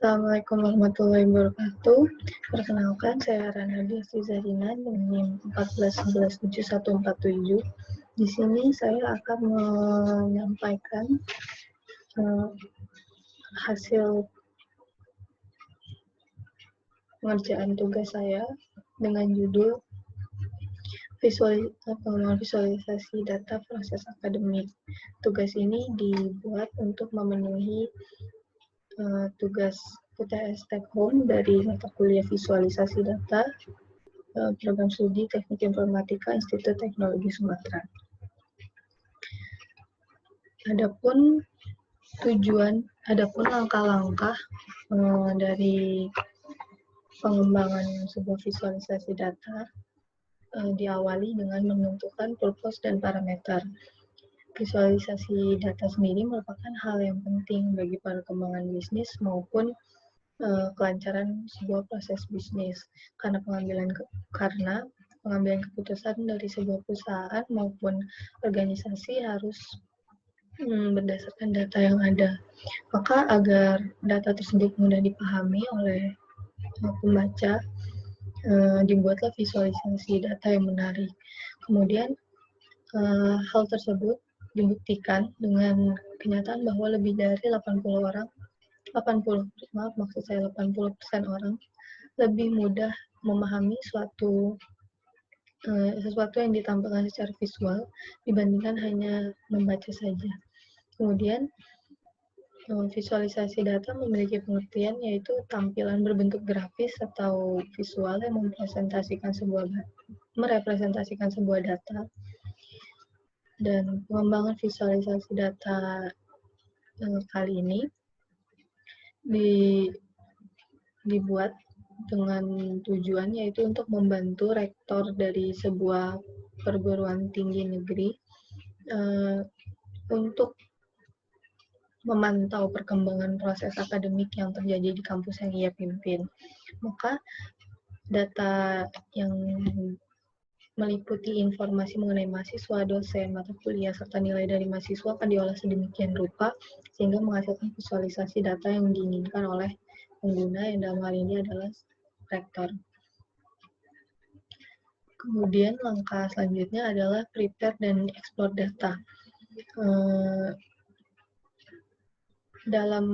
Assalamualaikum warahmatullahi wabarakatuh. Perkenalkan, saya Rana Diasti Zarina dengan NIM 14117147. Di sini saya akan menyampaikan hasil pengerjaan tugas saya dengan judul visualisasi data proses akademik. Tugas ini dibuat untuk memenuhi tugas UTS Take Home dari mata kuliah visualisasi data program studi Teknik Informatika Institut Teknologi Sumatera. Adapun langkah-langkah dari pengembangan sebuah visualisasi data diawali dengan menentukan purpose dan parameter. Visualisasi data sendiri merupakan hal yang penting bagi perkembangan bisnis maupun kelancaran sebuah proses bisnis, karena pengambilan keputusan dari sebuah perusahaan maupun organisasi harus berdasarkan data yang ada. Maka agar data tersebut mudah dipahami oleh pembaca, dibuatlah visualisasi data yang menarik. Kemudian hal tersebut dibuktikan dengan kenyataan bahwa lebih dari 80% orang lebih mudah memahami sesuatu yang ditampilkan secara visual dibandingkan hanya membaca saja. Kemudian visualisasi data memiliki pengertian yaitu tampilan berbentuk grafis atau visual yang merepresentasikan sebuah data. Dan pengembangan visualisasi data kali ini dibuat dengan tujuan yaitu untuk membantu rektor dari sebuah perguruan tinggi negeri untuk memantau perkembangan proses akademik yang terjadi di kampus yang ia pimpin. Maka data yang meliputi informasi mengenai mahasiswa, dosen, mata kuliah, serta nilai dari mahasiswa akan diolah sedemikian rupa sehingga menghasilkan visualisasi data yang diinginkan oleh pengguna, yang dalam hal ini adalah rektor. Kemudian langkah selanjutnya adalah prepare dan explore data. Dalam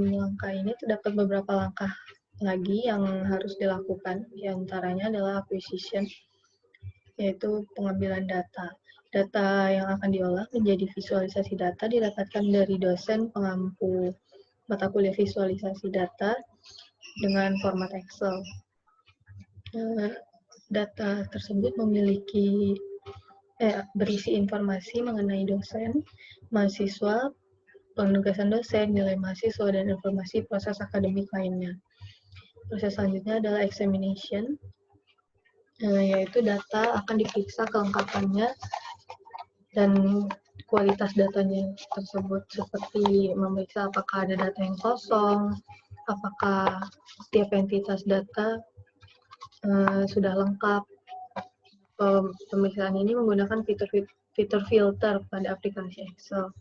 langkah ini terdapat beberapa langkah lagi yang harus dilakukan. Di antaranya adalah acquisition, yaitu pengambilan data. Data yang akan diolah menjadi visualisasi data didapatkan dari dosen pengampu mata kuliah visualisasi data dengan format Excel. Data tersebut berisi informasi mengenai dosen, mahasiswa, penugasan dosen, nilai mahasiswa, dan informasi proses akademik lainnya. Proses selanjutnya adalah examination, yaitu data akan diperiksa kelengkapannya dan kualitas datanya tersebut, seperti memeriksa apakah ada data yang kosong, apakah setiap entitas data sudah lengkap. Pemeriksaan ini menggunakan fitur filter pada aplikasi Excel.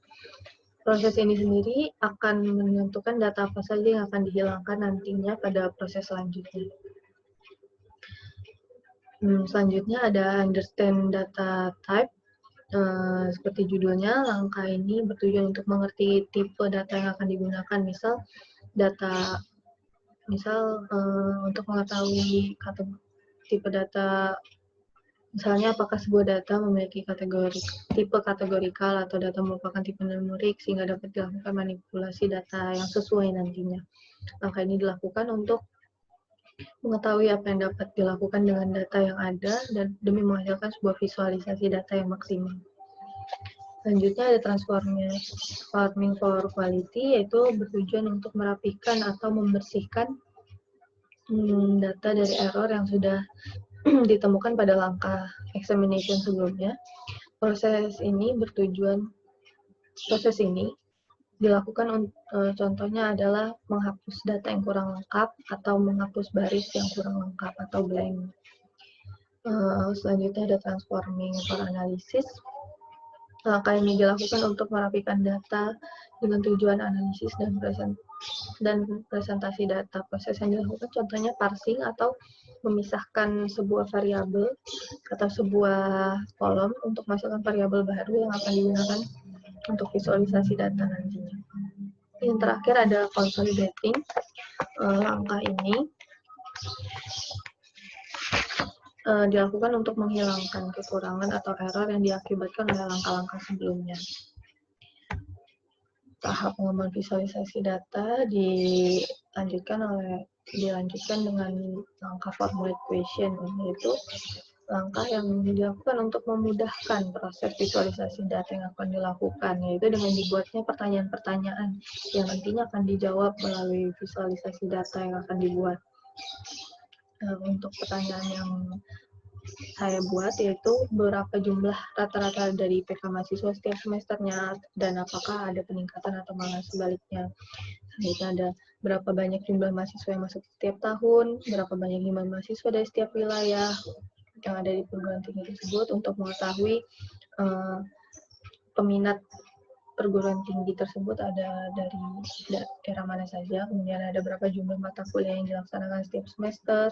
Proses ini sendiri akan menentukan data apa saja yang akan dihilangkan nantinya pada proses selanjutnya. Selanjutnya ada understand data type. Seperti judulnya, langkah ini bertujuan untuk mengerti tipe data yang akan digunakan. Misal untuk mengetahui tipe data, misalnya apakah sebuah data memiliki tipe kategorikal atau data merupakan tipe numerik sehingga dapat dilakukan manipulasi data yang sesuai nantinya. Langkah ini dilakukan untuk mengetahui apa yang dapat dilakukan dengan data yang ada dan demi menghasilkan sebuah visualisasi data yang maksimal. Selanjutnya ada transforming for quality, yaitu bertujuan untuk merapikan atau membersihkan data dari error yang sudah ditemukan pada langkah examination sebelumnya. Proses ini dilakukan contohnya adalah menghapus data yang kurang lengkap atau menghapus baris yang kurang lengkap atau blank. Selanjutnya ada transforming for analysis. Langkah ini dilakukan untuk merapikan data dengan tujuan analisis dan dan presentasi data. Proses yang dilakukan contohnya parsing atau memisahkan sebuah variabel atau sebuah kolom untuk masukkan variabel baru yang akan digunakan untuk visualisasi data nantinya. Yang terakhir ada consolidating. Langkah ini dilakukan untuk menghilangkan kekurangan atau error yang diakibatkan oleh langkah-langkah sebelumnya. Tahap pengembangan visualisasi data dilanjutkan dengan langkah formulate question, yaitu langkah yang dilakukan untuk memudahkan proses visualisasi data yang akan dilakukan, yaitu dengan dibuatnya pertanyaan-pertanyaan yang nantinya akan dijawab melalui visualisasi data yang akan dibuat. Untuk pertanyaan yang saya buat yaitu berapa jumlah rata-rata dari IPK mahasiswa setiap semesternya dan apakah ada peningkatan atau malah sebaliknya. Selanjutnya ada berapa banyak jumlah mahasiswa yang masuk setiap tahun, berapa banyak jumlah mahasiswa dari setiap wilayah yang ada di perguruan tinggi tersebut untuk mengetahui peminat perguruan tinggi tersebut ada dari daerah mana saja, kemudian ada berapa jumlah mata kuliah yang dilaksanakan setiap semester,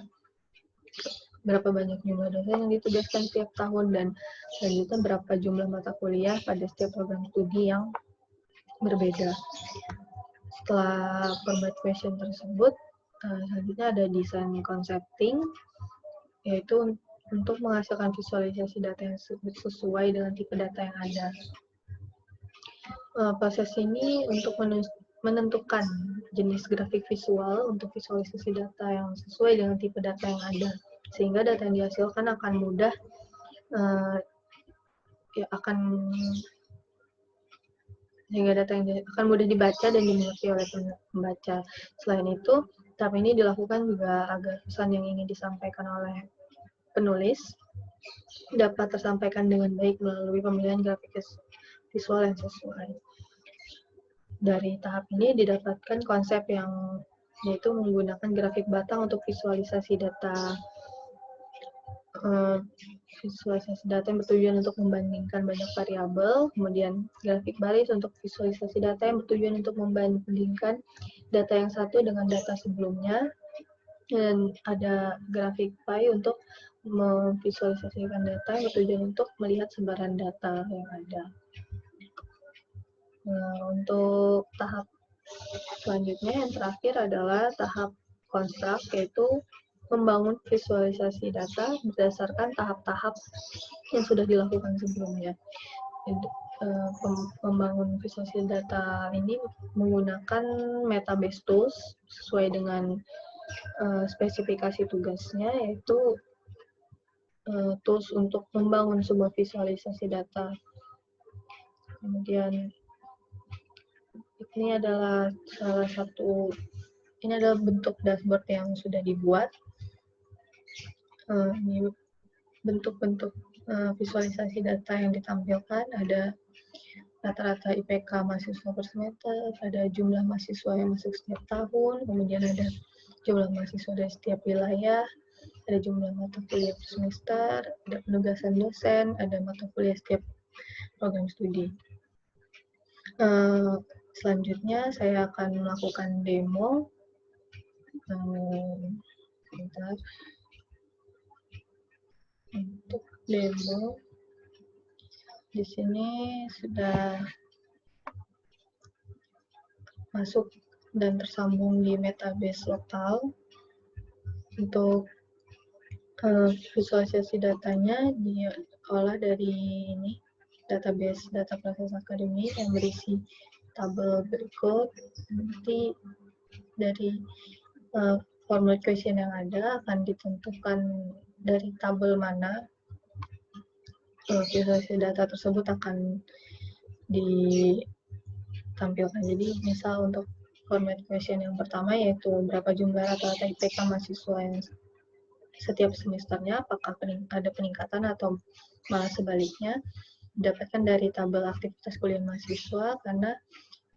berapa banyak jumlah dosen yang ditugaskan setiap tahun, dan selanjutnya berapa jumlah mata kuliah pada setiap program studi yang berbeda. Setelah format question tersebut, selanjutnya ada design concepting, yaitu untuk menghasilkan visualisasi data yang sesuai dengan tipe data yang ada. Proses ini untuk menentukan jenis grafik visual untuk visualisasi data yang sesuai dengan tipe data yang ada, sehingga data yang dihasilkan akan mudah dibaca dan dimengerti oleh pembaca. Selain itu, tahap ini dilakukan juga agar pesan yang ingin disampaikan oleh penulis dapat tersampaikan dengan baik melalui pemilihan grafik visual yang sesuai. Dari tahap ini didapatkan konsep yang yaitu menggunakan grafik batang untuk visualisasi data. Visualisasi data yang bertujuan untuk membandingkan banyak variabel, kemudian grafik baris untuk visualisasi data yang bertujuan untuk membandingkan data yang satu dengan data sebelumnya, dan ada grafik pie untuk memvisualisasikan data yang bertujuan untuk melihat sebaran data yang ada. Untuk tahap selanjutnya yang terakhir adalah tahap konstruk, yaitu membangun visualisasi data berdasarkan tahap-tahap yang sudah dilakukan sebelumnya. Membangun visualisasi data ini menggunakan Metabase Tools sesuai dengan spesifikasi tugasnya, yaitu tools untuk membangun sebuah visualisasi data. Kemudian ini adalah bentuk dashboard yang sudah dibuat. Ini bentuk-bentuk visualisasi data yang ditampilkan, ada rata-rata IPK mahasiswa per semester, ada jumlah mahasiswa yang masuk setiap tahun, kemudian ada jumlah mahasiswa dari setiap wilayah, ada jumlah mata kuliah per semester, ada penugasan dosen, ada mata kuliah setiap program studi. Selanjutnya saya akan melakukan demo. Untuk demo di sini sudah masuk dan tersambung di Metabase lokal. Untuk visualisasi datanya diolah dari ini, database data proses akademik yang berisi tabel berikut. Nanti dari format question yang ada akan ditentukan dari tabel mana visualisasi data tersebut akan ditampilkan. Jadi misal untuk format question yang pertama yaitu berapa jumlah rata-rata IPK mahasiswa yang setiap semesternya, apakah ada peningkatan atau malah sebaliknya, didapatkan dari tabel aktivitas kuliah mahasiswa karena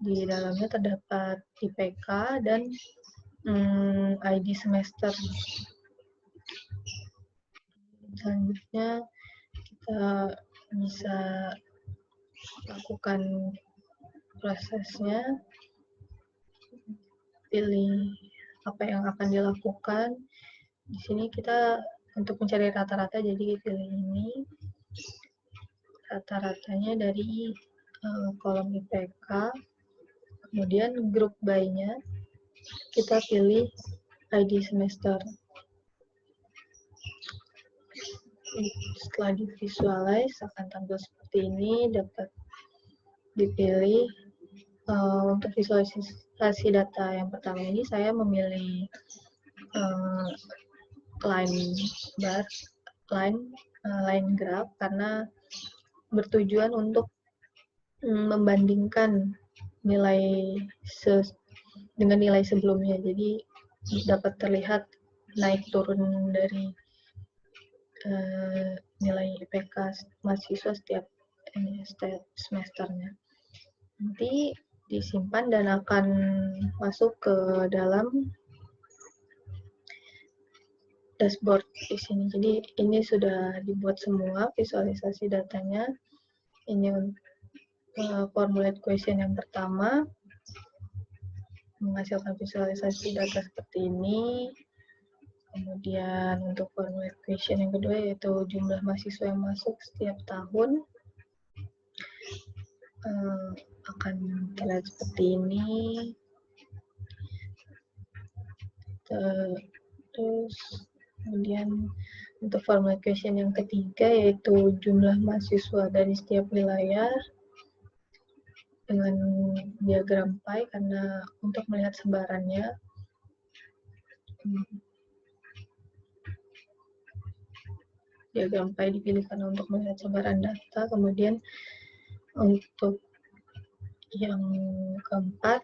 di dalamnya terdapat IPK dan ID semester. Selanjutnya kita bisa lakukan prosesnya. pilih apa yang akan dilakukan. Di sini kita untuk mencari rata-rata, jadi pilih ini. Rata-ratanya dari kolom IPK. Kemudian grup by-nya kita pilih ID semester. Setelah divisualize akan tampil seperti ini, dapat dipilih. Untuk visualisasi data yang pertama ini saya memilih line graph karena bertujuan untuk membandingkan nilai dengan nilai sebelumnya, jadi dapat terlihat naik turun dari nilai IPK mahasiswa setiap semesternya. Nanti disimpan dan akan masuk ke dalam dashboard di sini. Jadi ini sudah dibuat semua visualisasi datanya. Ini formulate question yang pertama, menghasilkan visualisasi data seperti ini. Kemudian untuk formulate question yang kedua yaitu jumlah mahasiswa yang masuk setiap tahun. Akan terlihat seperti ini. Terus kemudian untuk formulate question yang ketiga yaitu jumlah mahasiswa dari setiap wilayah dengan diagram pie karena untuk melihat sebarannya. Diagram pie dipilih karena untuk melihat sebaran data. Kemudian untuk yang keempat,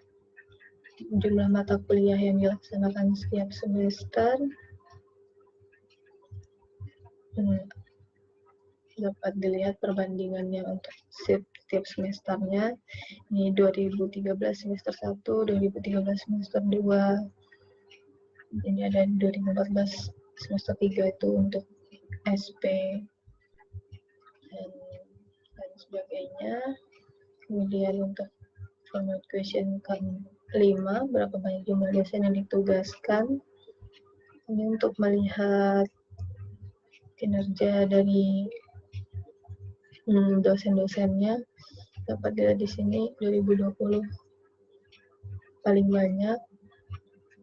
jumlah mata kuliah yang dilaksanakan setiap semester. Dapat dilihat perbandingannya untuk setiap semesternya. Ini 2013 semester 1, 2013 semester 2. Ini ada 2014 semester 3 itu untuk SP dan lain sebagainya. Kemudian untuk format question ke-5, berapa banyak jumlah dosen yang ditugaskan. Ini untuk melihat kinerja dari dosen-dosennya, dapat dilihat di sini 2020 paling banyak.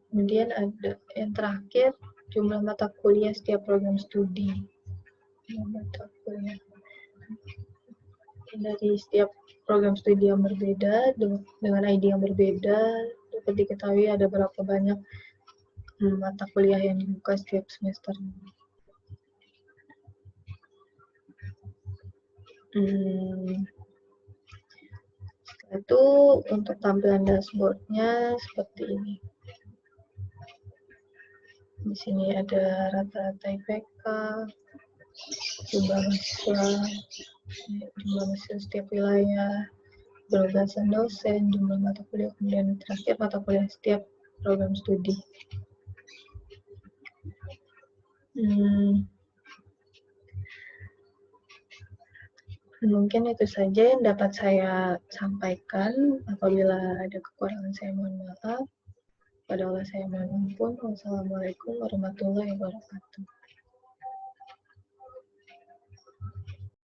Kemudian ada yang terakhir, jumlah mata kuliah setiap program studi. Mata kuliah dari setiap program studi yang berbeda dengan ID yang berbeda, dapat diketahui ada berapa banyak mata kuliah yang dibuka setiap semester. Setelah itu untuk tampilan dashboardnya seperti ini. Di sini ada rata-rata IPK, jumlah mahasiswa setiap wilayah, penugasan dosen, jumlah mata kuliah, kemudian terakhir mata kuliah setiap program studi. Mungkin itu saja yang dapat saya sampaikan. Apabila ada kekurangan saya mohon maaf. Pada Allah saya mohon ampun. Wassalamualaikum warahmatullahi wabarakatuh.